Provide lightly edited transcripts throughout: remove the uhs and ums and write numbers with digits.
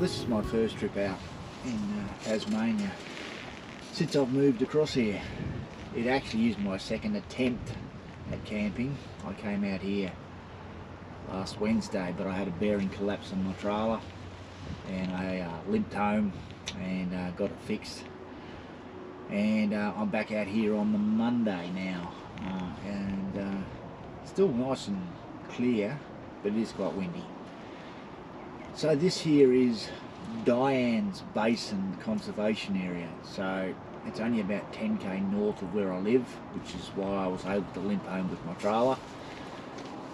this is my first trip out in Tasmania since I've moved across here. It actually is my second attempt at camping. I came out here last Wednesday, but I had a bearing collapse on my trailer and I limped home and got it fixed. And I'm back out here on the Monday now, and still nice and clear, but it is quite windy. So this here is Diane's Basin Conservation Area. So it's only about 10k north of where I live, which is why I was able to limp home with my trailer,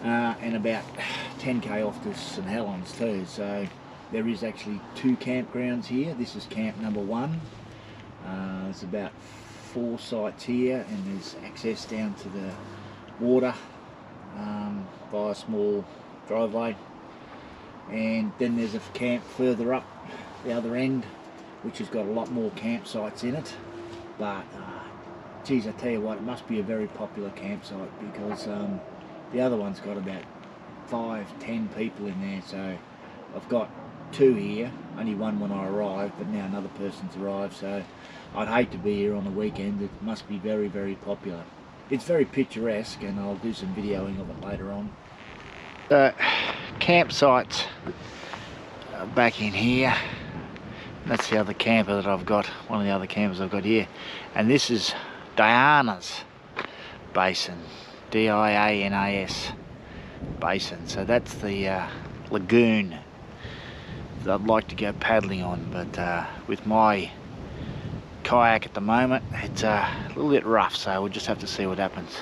and about 10k off to St Helens too. So there is actually two campgrounds here. This is camp number 1. There's about 4 sites here, and there's access down to the water via a small driveway. And then there's a camp further up the other end, which has got a lot more campsites in it. But geez, I tell you what, it must be a very popular campsite, because the other one's got about 5-10 people in there. So I've got 2 here, only one when I arrived, but now another person's arrived. So I'd hate to be here on the weekend. It must be very, very popular. It's very picturesque, and I'll do some videoing of it later on. The campsites are back in here. That's the other camper that I've got, one of the other campers I've got here. And this is Diana's Basin, D-I-A-N-A-S Basin. So that's the lagoon that I'd like to go paddling on, but with my kayak at the moment, it's a little bit rough, so we'll just have to see what happens.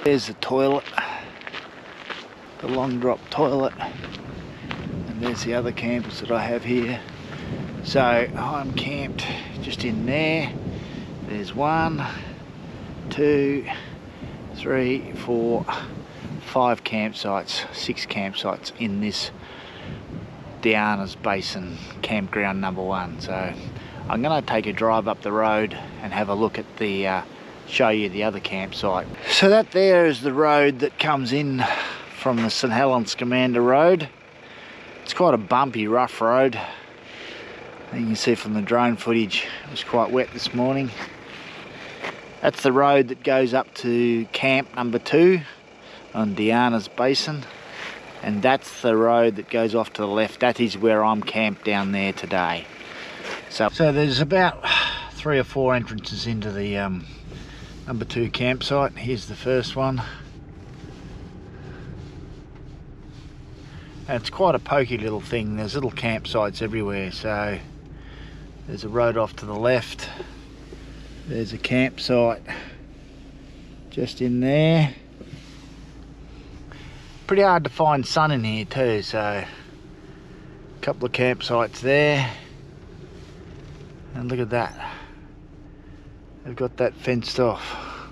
There's the toilet, the long drop toilet, and there's the other campers that I have here. So I'm camped just in there. There's 1, 2, 3, 4, 5 campsites, 6 campsites in this Diana's Basin campground number 1. So I'm going to take a drive up the road and have a look at the show you the other campsite. So that there is the road that comes in from the St Helens Commander Road. It's quite a bumpy, rough road. You can see from the drone footage it was quite wet this morning. That's the road that goes up to camp number 2 on Diana's Basin, and that's the road that goes off to the left. That is where I'm camped down there today. So there's about 3 or 4 entrances into the number 2 campsite. Here's the first one. And it's quite a pokey little thing. There's little campsites everywhere. So there's a road off to the left. There's a campsite just in there. Pretty hard to find sun in here too, so a couple of campsites there. And look at that, they've got that fenced off.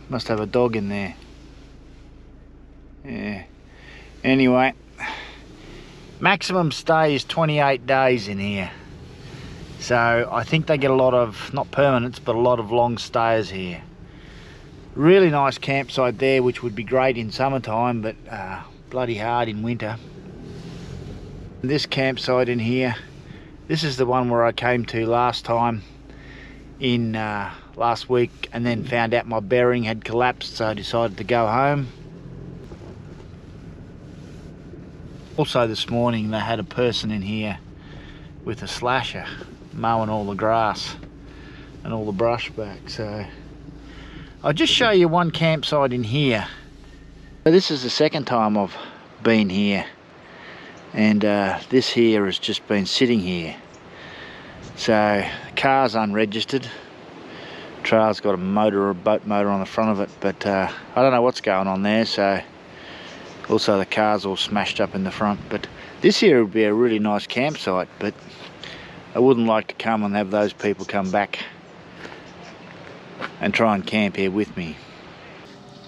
Must have a dog in there. Yeah, anyway, maximum stay is 28 days in here. So I think they get a lot of, not permanents, but a lot of long stayers here. Really nice campsite there, which would be great in summertime, but bloody hard in winter. This campsite in here, this is the one where I came to last time in last week, and then found out my bearing had collapsed, so I decided to go home. Also this morning they had a person in here with a slasher mowing all the grass and all the brush back. So I'll just show you one campsite in here. So this is the second time I've been here, and this here has just been sitting here. So the car's unregistered, trailer's got a motor or a boat motor on the front of it, but I don't know what's going on there. So also the car's all smashed up in the front. But this here would be a really nice campsite, but I wouldn't like to come and have those people come back and try and camp here with me.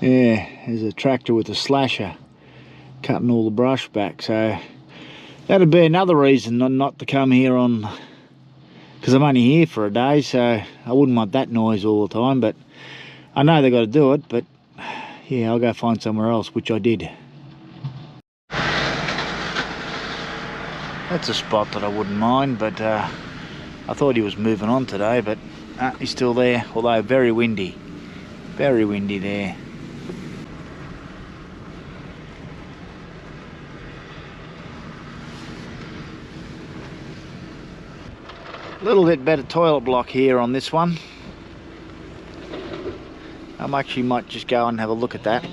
Yeah, there's a tractor with a slasher cutting all the brush back, so that'd be another reason not to come here on, because I'm only here for a day, so I wouldn't want that noise all the time. But I know they've got to do it, but yeah, I'll go find somewhere else, which I did. That's a spot that I wouldn't mind, but I thought he was moving on today, but he's still there, although very windy. Very windy there. A little bit better toilet block here on this one. I actually might just go and have a look at that.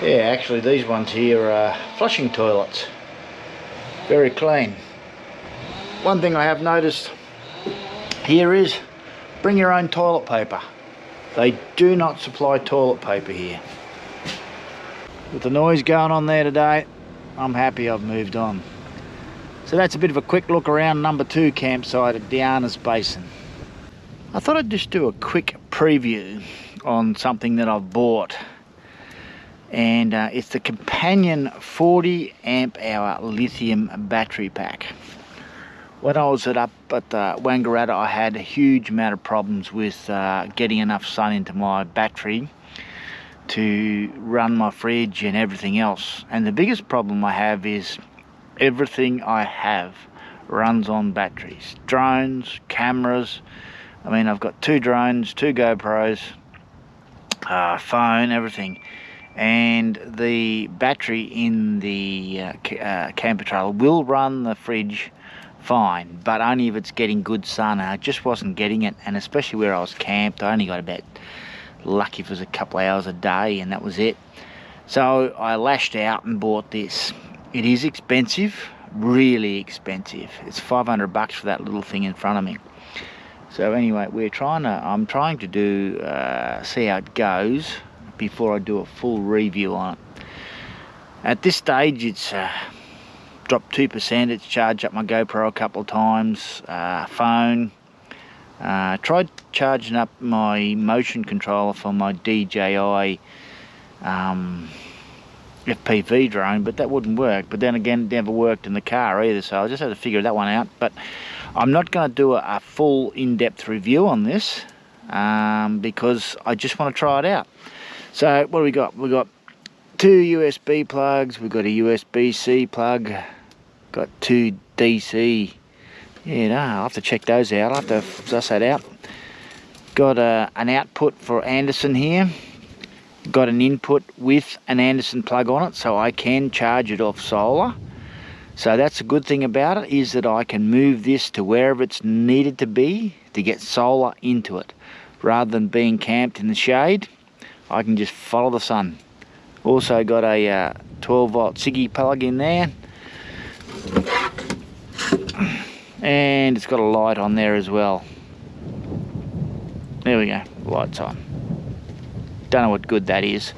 Yeah, actually these ones here are flushing toilets. Very clean. One thing I have noticed here is bring your own toilet paper. They do not supply toilet paper here. With the noise going on there today, I'm happy I've moved on. So that's a bit of a quick look around number 2 campsite at Diana's Basin. I thought I'd just do a quick preview on something that I've bought. And it's the Companion 40 amp hour lithium battery pack. When I was up at Wangaratta, I had a huge amount of problems with getting enough sun into my battery to run my fridge and everything else. And the biggest problem I have is everything I have runs on batteries. Drones, cameras. I mean, I've got 2 drones, 2 GoPros, phone, everything. And the battery in the camper trailer will run the fridge fine, but only if it's getting good sun. I just wasn't getting it, and especially where I was camped, I only got about lucky if it was a couple of hours a day, and that was it. So I lashed out and bought this. It is expensive, really expensive. It's $500 for that little thing in front of me. So anyway, I'm trying to do see how it goes before I do a full review on it. At this stage, it's dropped 2%. It's charged up my GoPro a couple of times. Phone. Tried charging up my motion controller for my DJI FPV drone, but that wouldn't work. But then again, it never worked in the car either, so I just had to figure that one out. But I'm not going to do a full in-depth review on this because I just want to try it out. So what do we got? We've got 2 USB plugs, we've got a USB-C plug, got 2 DC. Yeah, no, I'll have to check those out. I'll have to suss that out. Got an output for Anderson here. Got an input with an Anderson plug on it, so I can charge it off solar. So that's a good thing about it, is that I can move this to wherever it's needed to be to get solar into it. Rather than being camped in the shade, I can just follow the sun. Also got a 12 volt Siggy plug in there. And it's got a light on there as well. There we go, light's on. Don't know what good that is.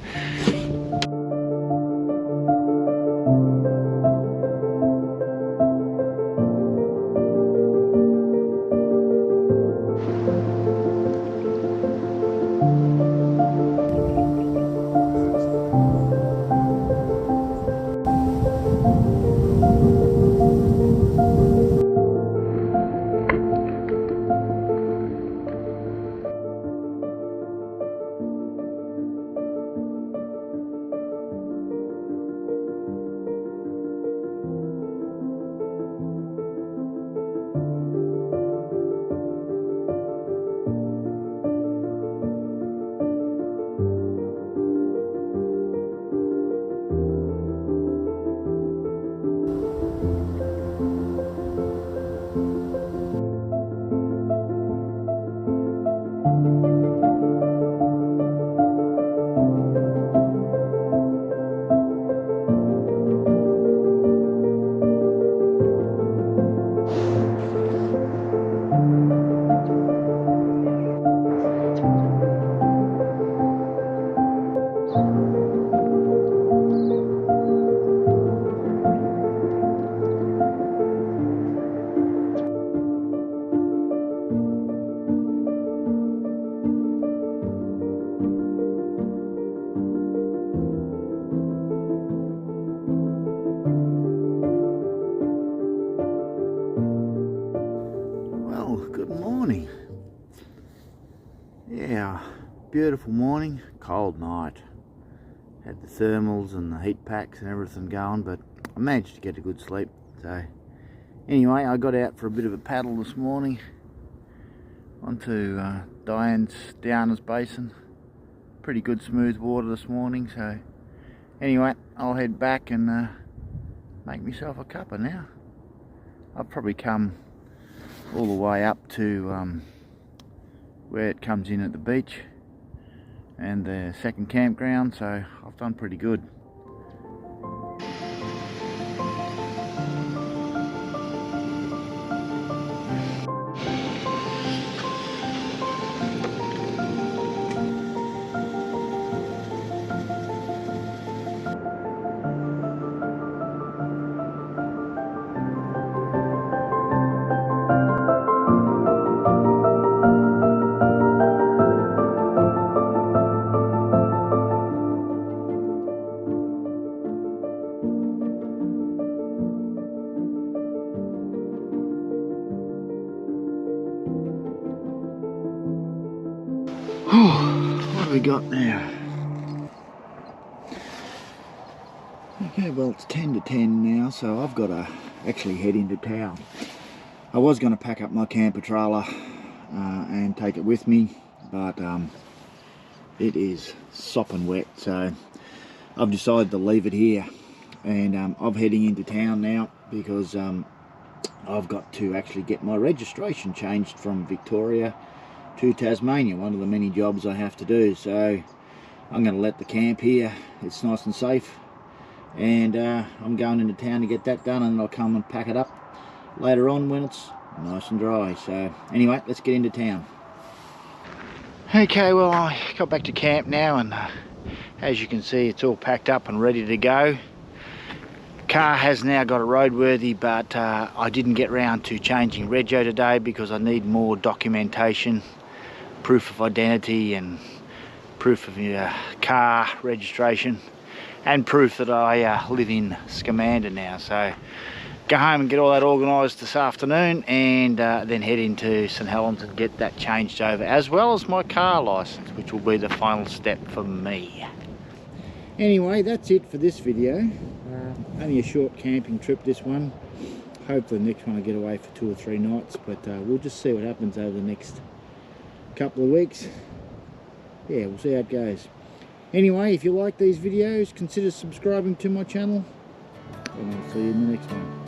Yeah, beautiful morning, cold night. Had the thermals and the heat packs and everything going, but I managed to get a good sleep. So Anyway, I got out for a bit of a paddle this morning onto Diana's Basin. Pretty good smooth water this morning, so anyway, I'll head back and make myself a cuppa now. I've probably come all the way up to where it comes in at the beach and the second campground, so I've done pretty good. What have we got now? Okay, well it's 10 to 10 now, so I've got to actually head into town. I was going to pack up my camper trailer and take it with me, but it is sopping wet, so I've decided to leave it here. And I'm heading into town now because I've got to actually get my registration changed from Victoria to Tasmania, one of the many jobs I have to do. So I'm going to let the camp here, it's nice and safe, and I'm going into town to get that done, and I'll come and pack it up later on when it's nice and dry. So anyway, let's get into town. Okay, well I got back to camp now, and as you can see it's all packed up and ready to go. Car has now got it roadworthy, but I didn't get round to changing rego today because I need more documentation, proof of identity and proof of your car registration, and proof that I live in Scamander now. So go home and get all that organised this afternoon, and then head into St Helens and get that changed over, as well as my car licence, which will be the final step for me. Anyway, that's it for this video. Only a short camping trip, this one. Hopefully the next one I get away for 2 or 3 nights, but we'll just see what happens over the next couple of weeks. Yeah, we'll see how it goes. Anyway, if you like these videos, consider subscribing to my channel, and I'll see you in the next one.